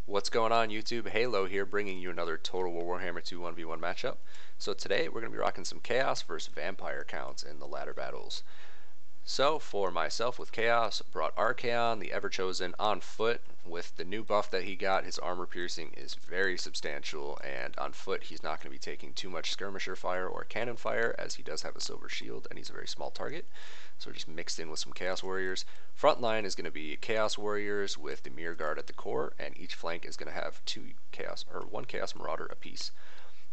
What's going on YouTube? Heylow here, bringing you another Total War Warhammer 2 1v1 matchup. So today we're going to be rocking some Chaos versus Vampire counts in the ladder battles. So for myself with Chaos, brought Archaon, the Everchosen, on foot. With the new buff that he got, his armor piercing is very substantial, and on foot he's not going to be taking too much skirmisher fire or cannon fire, as he does have a silver shield and he's a very small target. So just mixed in with some Chaos Warriors. Front line is going to be Chaos Warriors with the Mirror Guard at the core, and each flank is going to have one Chaos Marauder apiece.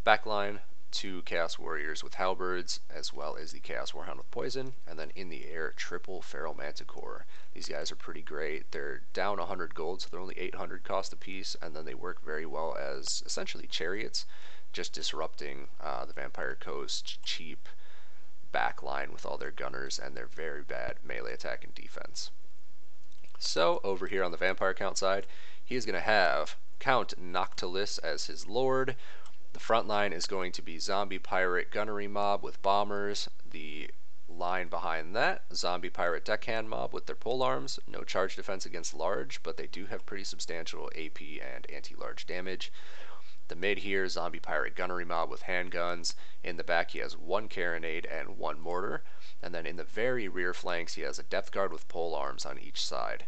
Back line, two Chaos Warriors with Halberds, as well as the Chaos Warhound with Poison, and then in the air, triple Feral Manticore. These guys are pretty great. They're down 100 gold, so they're only 800 cost apiece, and then they work very well as essentially chariots, just disrupting the Vampire Coast cheap back line with all their gunners and their very bad melee attack and defense. So over here on the Vampire count side, he is going to have Count Noctilus as his lord. The front line is going to be Zombie Pirate Gunnery Mob with Bombers. The line behind that, Zombie Pirate Deckhand Mob with their polearms. No charge defense against large, but they do have pretty substantial AP and anti-large damage. The mid here, Zombie Pirate Gunnery Mob with handguns. In the back he has one carronade and one mortar. And then in the very rear flanks he has a Depth Guard with polearms on each side.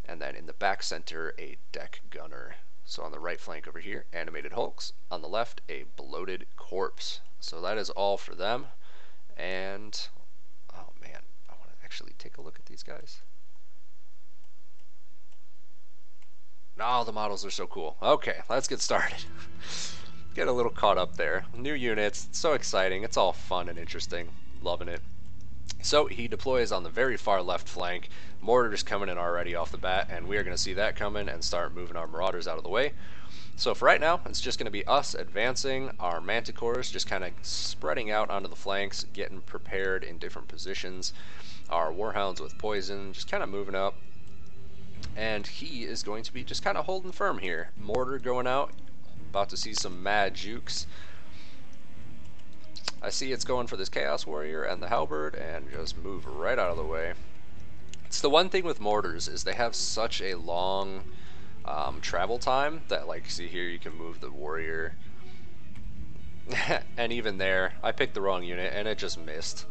And then in the back center, a deck gunner. So on the right flank over here, animated hulks. On the left, a bloated corpse. So that is all for them. And, oh man, I want to actually take a look at these guys. Oh, the models are so cool. Okay, let's get started. Get a little caught up there. New units, it's so exciting. It's all fun and interesting. Loving it. So he deploys on the very far left flank. Mortars coming in already off the bat, and we are going to see that coming and start moving our Marauders out of the way. So for right now, it's just going to be us advancing, our Manticores just kind of spreading out onto the flanks, getting prepared in different positions. Our Warhounds with Poison just kind of moving up. And he is going to be just kind of holding firm here. Mortar going out, about to see some mad jukes. I see it's going for this Chaos Warrior and the Halberd, and just move right out of the way. It's the one thing with mortars, is they have such a long travel time that, like, see here, you can move the warrior. And even there, I picked the wrong unit and it just missed.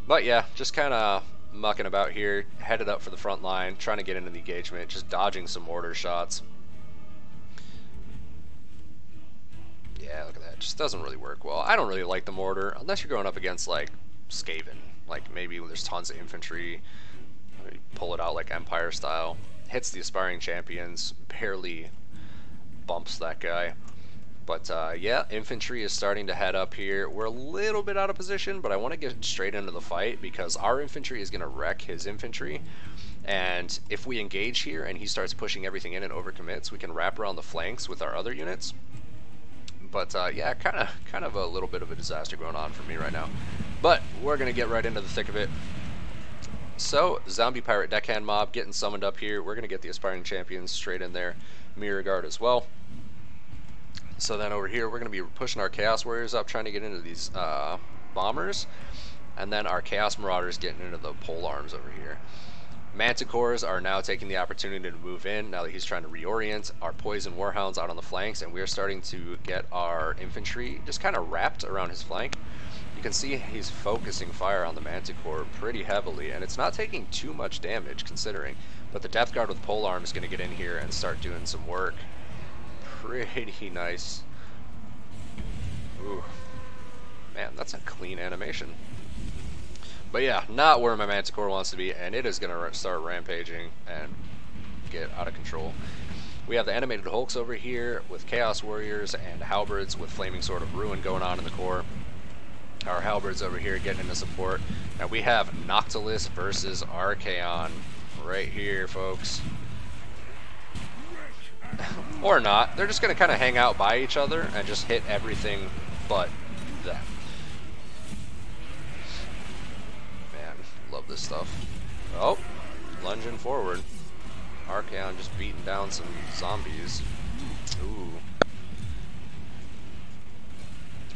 But yeah, just kind of mucking about here, headed up for the front line, trying to get into the engagement, just dodging some mortar shots. Yeah, look at that. Just doesn't really work well. I don't really like the mortar, unless you're going up against, like, Skaven. Like, maybe there's tons of infantry. You pull it out like Empire style. Hits the aspiring champions, barely bumps that guy. But yeah, infantry is starting to head up here. We're a little bit out of position, but I want to get straight into the fight because our infantry is going to wreck his infantry. And if we engage here and he starts pushing everything in and overcommits, we can wrap around the flanks with our other units. But yeah, kind of a little bit of a disaster going on for me right now. But we're going to get right into the thick of it. So, Zombie Pirate Deckhand Mob getting summoned up here. We're going to get the aspiring champions straight in there. Mirror Guard as well. So then over here, we're going to be pushing our Chaos Warriors up, trying to get into these bombers. And then our Chaos Marauders getting into the polearms over here. Manticores are now taking the opportunity to move in now that he's trying to reorient. Our Poison Warhounds out on the flanks, and we're starting to get our infantry just kind of wrapped around his flank. You can see he's focusing fire on the Manticore pretty heavily, and it's not taking too much damage considering. But the Depth Guard with polearm is going to get in here and start doing some work. Pretty nice. Ooh. Man, that's a clean animation. But yeah, not where my Manticore wants to be, and it is going to start rampaging and get out of control. We have the animated hulks over here with Chaos Warriors and Halberds with Flaming Sword of Ruin going on in the core. Our Halberds over here getting into support. And we have Noctilus versus Archaon right here, folks. Or not. They're just going to kind of hang out by each other and just hit everything but them. Man, love this stuff. Oh, lunging forward. Archaon just beating down some zombies. Ooh.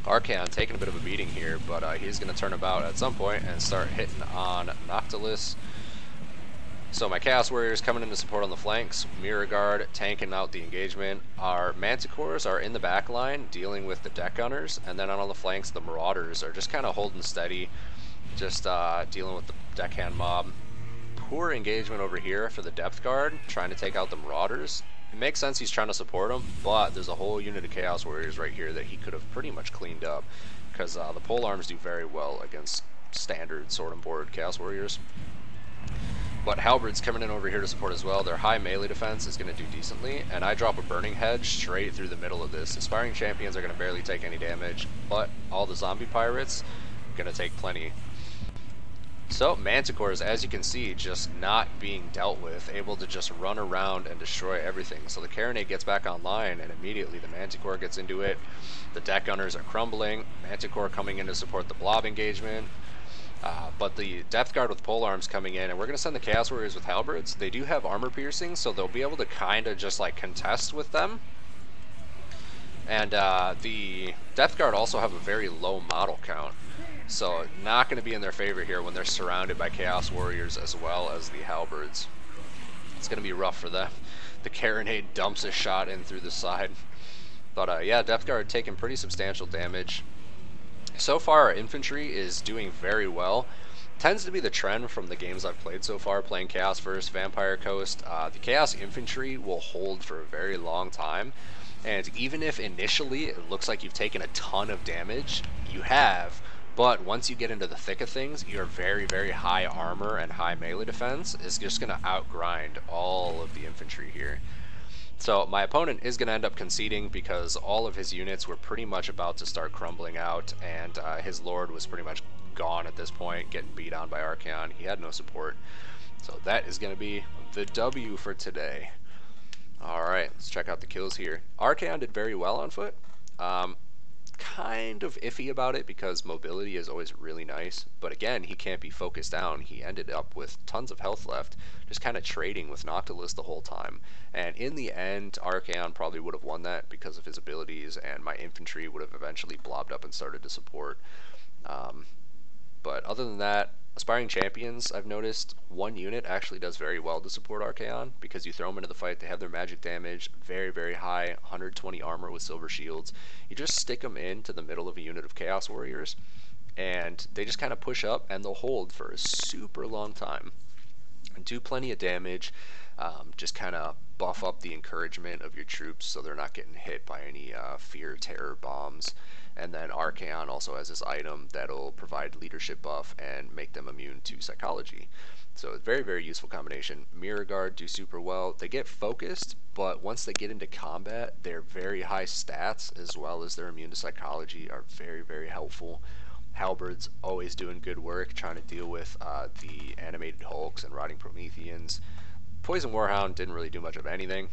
Archaon taking a bit of a beating here, but he's going to turn about at some point and start hitting on Noctilus. So my Chaos Warriors coming in to support on the flanks, Mirror Guard tanking out the engagement. Our Manticores are in the back line dealing with the Deck Gunners, and then on the flanks the Marauders are just kind of holding steady, just dealing with the Deckhand mob. Poor engagement over here for the Depth Guard, trying to take out the Marauders. It makes sense he's trying to support them, but there's a whole unit of Chaos Warriors right here that he could have pretty much cleaned up, because the pole arms do very well against standard sword and board Chaos Warriors. But Halberds coming in over here to support as well. Their high melee defense is going to do decently, and I drop a Burning Hedge straight through the middle of this. Aspiring Champions are going to barely take any damage, but all the Zombie Pirates are going to take plenty. So Manticores, as you can see, just not being dealt with, able to just run around and destroy everything. So the Carronade gets back online, and immediately the Manticore gets into it. The Deck Gunners are crumbling. Manticore coming in to support the Blob engagement. But the Depth Guard with pole arms coming in, and we're going to send the Chaos Warriors with halberds. They do have armor piercing, so they'll be able to kind of just like contest with them. And the Depth Guard also have a very low model count, so not going to be in their favor here when they're surrounded by Chaos Warriors as well as the halberds. It's going to be rough for them. The Carronade dumps a shot in through the side. But yeah, Depth Guard taking pretty substantial damage. So far, our infantry is doing very well. Tends to be the trend from the games I've played so far, playing Chaos first, Vampire Coast. The Chaos infantry will hold for a very long time, and even if initially it looks like you've taken a ton of damage, you have, but once you get into the thick of things, your very, very high armor and high melee defense is just going to outgrind all of the infantry here. So my opponent is going to end up conceding because all of his units were pretty much about to start crumbling out, and his Lord was pretty much gone at this point, getting beat on by Archaon. He had no support. So that is going to be the W for today. Alright, let's check out the kills here. Archaon did very well on foot. Kind of iffy about it because mobility is always really nice, but again, he can't be focused down. He ended up with tons of health left, just kind of trading with Noctilus the whole time, and in the end Archaon probably would have won that because of his abilities, and my infantry would have eventually blobbed up and started to support. But other than that, Aspiring Champions, I've noticed one unit actually does very well to support Archaon because you throw them into the fight, they have their magic damage, very, very high, 120 armor with silver shields. You just stick them into the middle of a unit of Chaos Warriors, and they just kind of push up and they'll hold for a super long time and do plenty of damage. Just kind of buff up the encouragement of your troops so they're not getting hit by any fear, terror bombs. And then Archaon also has this item that'll provide leadership buff and make them immune to psychology. So it's a very, very useful combination. Mirror Guard do super well. They get focused, but once they get into combat, their very high stats as well as their immune to psychology are very, very helpful. Halberds always doing good work trying to deal with the animated Hulks and rotting Prometheans. Poison Warhound didn't really do much of anything,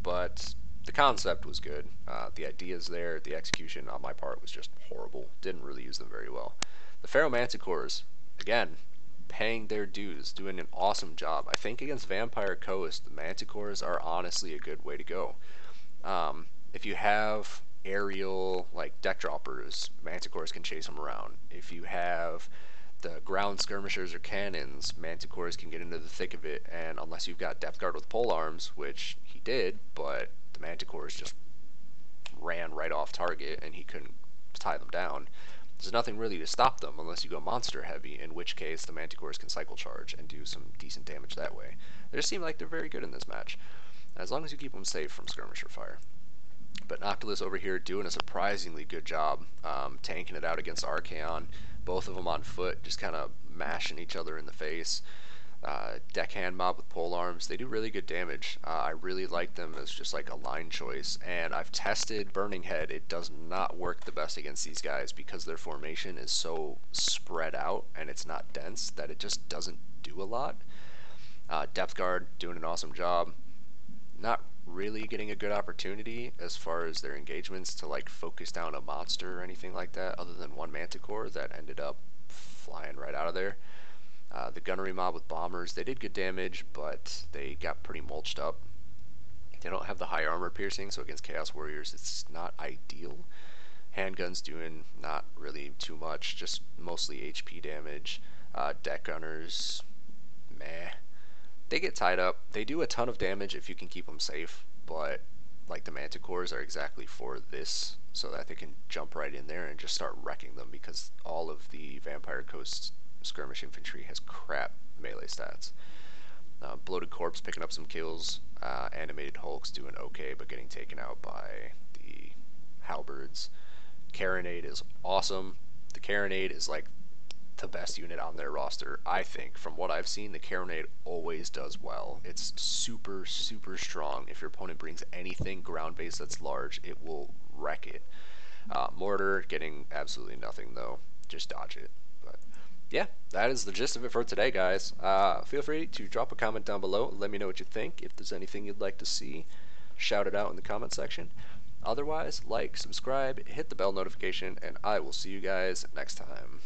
but the concept was good. The ideas there, the execution on my part was just horrible. Didn't really use them very well. The Pharaoh Manticores, again, paying their dues, doing an awesome job. I think against Vampire Coast, the Manticores are honestly a good way to go. If you have aerial, like deck droppers, Manticores can chase them around. If you have the ground skirmishers or cannons, Manticores can get into the thick of it, and unless you've got Depth Guard with pole arms, which he did, but the Manticores just ran right off target and he couldn't tie them down. There's nothing really to stop them unless you go monster heavy, in which case the Manticores can cycle charge and do some decent damage that way. They just seem like they're very good in this match, as long as you keep them safe from skirmisher fire. But Noctilus over here doing a surprisingly good job tanking it out against Archaon. Both of them on foot, just kind of mashing each other in the face. Deckhand mob with pole arms, they do really good damage. I really like them as just like a line choice, and I've tested Burning Head. It does not work the best against these guys because their formation is so spread out and it's not dense that it just doesn't do a lot. Depth Guard doing an awesome job. Not really getting a good opportunity as far as their engagements to like focus down a monster or anything like that, other than one Manticore that ended up flying right out of there. The gunnery mob with bombers, they did good damage, but they got pretty mulched up. They don't have the high armor piercing, so against Chaos Warriors it's not ideal. Handguns doing not really too much, just mostly HP damage. Deck gunners, meh. They get tied up. They do a ton of damage if you can keep them safe, but like the manticores are exactly for this, so that they can jump right in there and just start wrecking them, because all of the Vampire Coast skirmish infantry has crap melee stats. Bloated Corpse picking up some kills. Animated Hulk's doing okay, but getting taken out by the halberds. Carronade is awesome. The Carronade is like the best unit on their roster, I think. From what I've seen, the Carronade always does well. It's super, super strong. If your opponent brings anything ground-based that's large, it will wreck it. Mortar getting absolutely nothing, though. Just dodge it. But yeah, that is the gist of it for today, guys. Feel free to drop a comment down below. Let me know what you think. If there's anything you'd like to see, shout it out in the comment section. Otherwise, like, subscribe, hit the bell notification, and I will see you guys next time.